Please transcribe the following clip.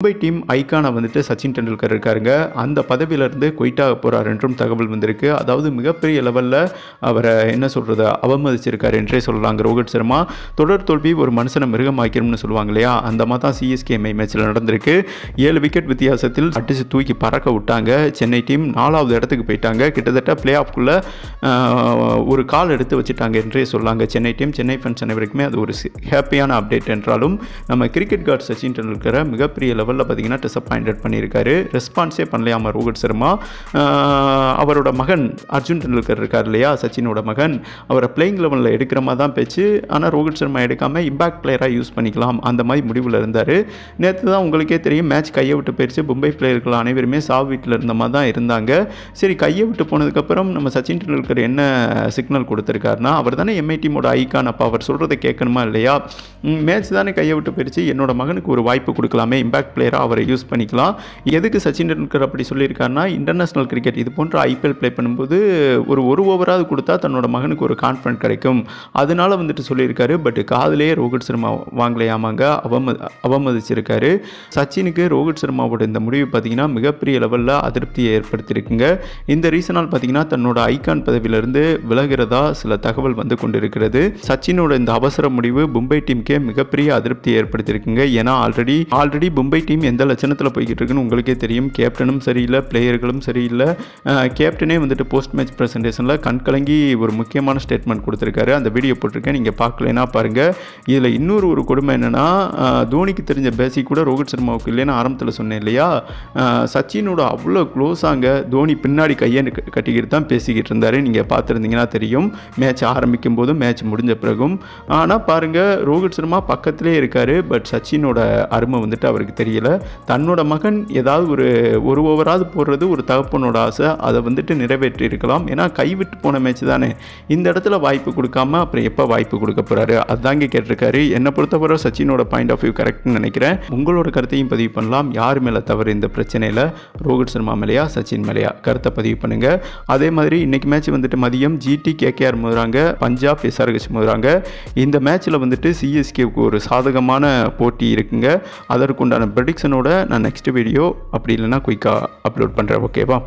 Mumbai team ஐகானா வந்துட்டு சச்சின் டெண்டுல்கர் இருக்காருங்க. அந்த பதவியிலிருந்து குயிட் ஆக போறார் என்றும் தகவல் வந்திருக்கு. அதாவது மிகப்பெரிய லெவலில் அவரை என்ன சொல்கிறது அவமதிச்சிருக்காரு என்றே சொல்லலாங்க ரோஹித் சர்மா. தொடர் தோல்வி ஒரு மனுஷனை மிருகமாக்கிறோம்னு சொல்லுவாங்க இல்லையா, அந்த மாதிரி தான் சிஎஸ்கே மேட்ச்சில் நடந்திருக்கு. 7 விக்கெட் வித்தியாசத்தில் அடித்து தூக்கி பறக்க விட்டாங்க. சென்னை டீம் 4வது இடத்துக்கு போயிட்டாங்க. கிட்டத்தட்ட பிளே ஆஃப்குள்ளே ஒரு கால் எடுத்து வச்சுட்டாங்க என்றே சொல்லாங்க சென்னை டீம். சென்னை ஃபேன்ஸ் அனைவருக்குமே அது ஒரு ஹாப்பியான அப்டேட் என்றாலும் நம்ம கிரிக்கெட் காட் சச்சின் டெண்டுல்கரை மிகப்பெரிய லெவலில் பார்த்தீங்கன்னா டிசப்பாயிண்டட் பண்ணியிருக்காரு. ரெஸ்பான்ஸே பண்ணலையாம ரோஹித் சர்மா. அவரோட மகன் அர்ஜுன் டெண்டுல்கர் இருக்கார் இல்லையா, சச்சினோட மகன், அவரை பிளேயிங் லெவலில் எடுக்கிற மாதிரி தான் பேச்சு. ஆனால் ரோஹித் சர்மா எடுக்காமல் இம்பாக்ட் பிளேயராக யூஸ் பண்ணிக்கலாம் அந்த மாதிரி முடிவில் இருந்தார். நேற்று தான் உங்களுக்கே தெரியும் மேட்ச் கையை விட்டு போயிடுச்சு. மும்பை பிளேயர்கள் அனைவருமே சாவு வீட்டில் இருந்த மாதிரி தான் இருந்தாங்க. சரி, கையை விட்டு போனதுக்கப்புறம் நம்ம சச்சின் டெண்டுல்கர் என்ன சிக்னல் கொடுத்துருக்காருன்னா, அவர் தானே எம்ஐ டீமோட ஐகான், அப்போ அவர் சொல்கிறத கேட்கணுமா இல்லையா? மேட்ச் தானே கையை விட்டு போயிடுச்சு, என்னோட மகனுக்கு ஒரு வாய்ப்பு கொடுக்கலாமே, இம்பாக்ட் பிளேயராக அவரை யூஸ் பண்ணிக்கலாம். எதுக்கு சச்சின் டெண்டுல்கர் அப்படி சொல்லியிருக்காருன்னா, இன்டர்நேஷனல் கிரிக்கெட் இது போன்ற ஐபிஎல் ப்ளே பண்ணும்போது ஒரு ஓவராவது கொடுத்தா தன்னோட மகனுக்கு ஒரு கான்ஃபிடன்ட் கிடைக்கும், அதனால வந்துட்டு சொல்லியிருக்காரு. பட் காதிலே ரோஹித் சர்மா வாங்கலையாமாங்க, அவமதிச்சிருக்காரு. சச்சினுக்கு ரோஹித் சர்மாவோட இந்த முடிவு பார்த்தீங்கன்னா மிகப்பெரிய லெவலில் அதிருப்தியை ஏற்படுத்தியிருக்குங்க. இந்த ரீசனால் பார்த்தீங்கன்னா தன்னோட ஐகான் பதவியிலிருந்து விலகிறதா சில தகவல் வந்து கொண்டிருக்கிறது. சச்சினோட இந்த அவசர முடிவு மும்பை டீமுக்கே மிகப்பெரிய அதிருப்தியை ஏற்படுத்தியிருக்குங்க. ஏன்னா ஆல்ரெடி மும்பை டீம் எந்த லட்சணத்தில் போய்கிட்டு இருக்குன்னு உங்களுக்கே தெரியும். கேப்டனும் சரியில்லை, பிளேயர்களும் சரியில்லை. கேப்டனே வந்துட்டு போஸ்ட் மேட்ச் ப்ரெசன்டேஷனில் கண்கலங்கி ஒரு முக்கியமான ஸ்டேட்மெண்ட் கொடுத்துருக்காரு. அந்த வீடியோ போட்டிருக்கேன், நீங்கள் பார்க்கலைன்னா பாருங்கள். இதில் இன்னொரு கொடுமை என்னென்னா, தோனிக்கு தெரிஞ்ச பேசிக் கூட ரோஹித் சர்மாவுக்கு இல்லைன்னு ஆரம்பத்தில் சொன்னேன் இல்லையா, சச்சினோட அவ்வளோ க்ளோஸாங்க. தோனி பின்னாடி கையை கட்டிக்கிட்டு தான் பேசிக்கிட்டு இருந்தார். நீங்கள் பார்த்துருந்தீங்கன்னா தெரியும், மேட்ச் ஆரம்பிக்கும் போதும் மேட்ச் முடிஞ்ச பிறகும். ஆனால் பாருங்கள், ரோஹித் சர்மா பக்கத்திலே இருக்கார். பட் சச்சினோட அருமை வந்துட்டு அவருக்கு தெரியல. தன்னோட மகன் ஏதாவது ஒரு ஓவராவது போடுறது ஒரு தகப்பனோட ஆசை, அதை வந்துட்டு நிறைவேற்றி இருக்கலாம். ஏன்னா கைவிட்டு போன மேட்ச் தானே, இந்த இடத்துல வாய்ப்பு கொடுக்காம அப்புறம் எப்போ வாய்ப்பு கொடுக்க போகிறாரு, அதுதாங்க கேட்டிருக்காரு. என்னை பொறுத்தவரை சச்சினோட பாயிண்ட் ஆஃப் வியூ கரெக்ட்னு நினைக்கிறேன். உங்களோட கருத்தையும் பதிவு பண்ணலாம். யார் மேலே தவறு இந்த பிரச்சனையில், ரோஹித் சர்மா மேலேயா சச்சின் மேலேயா, கருத்தை பதிவு பண்ணுங்கள். அதே மாதிரி இன்றைக்கி மேட்ச் வந்துட்டு மதியம் ஜிடி கேகேஆர் மோதுறாங்க, பஞ்சாப் எஸ்ஆர்ஹெச் மோதுறாங்க. இந்த மேட்ச்சில் வந்துட்டு சிஎஸ்கேவுக்கு ஒரு சாதகமான போட்டி இருக்குங்க. அதற்குண்டான ப்ரெடிக்ஷனோட நான் நெக்ஸ்ட் வீடியோ அப்படி இல்லைன்னா குயிக்காக அப்லோட் பண்ணுறேன். ஓகேவா?